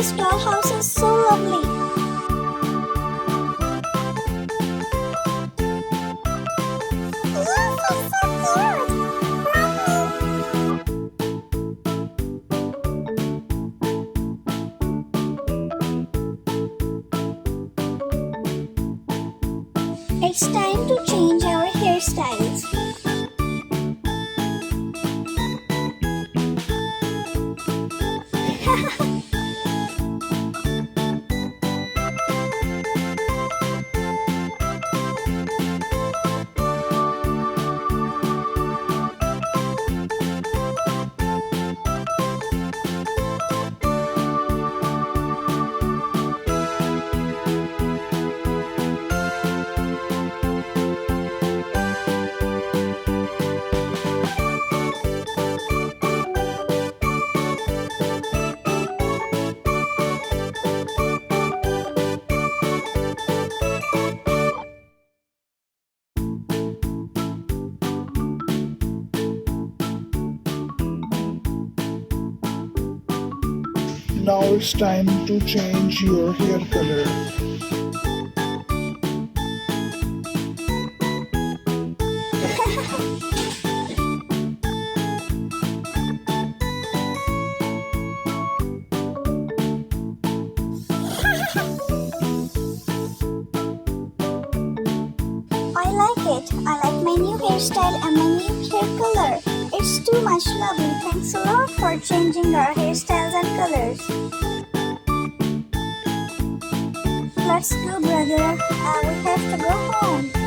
This dollhouse is so lovely. Yes, it's so cute. It's time to change our hairstyles. Now it's time to change your hair color. I like it. I like my new hairstyle and my new hair color. It's too much lovely. Thanks a lot for changing our hairstyles and colors. Let's go, brother. We have to go home.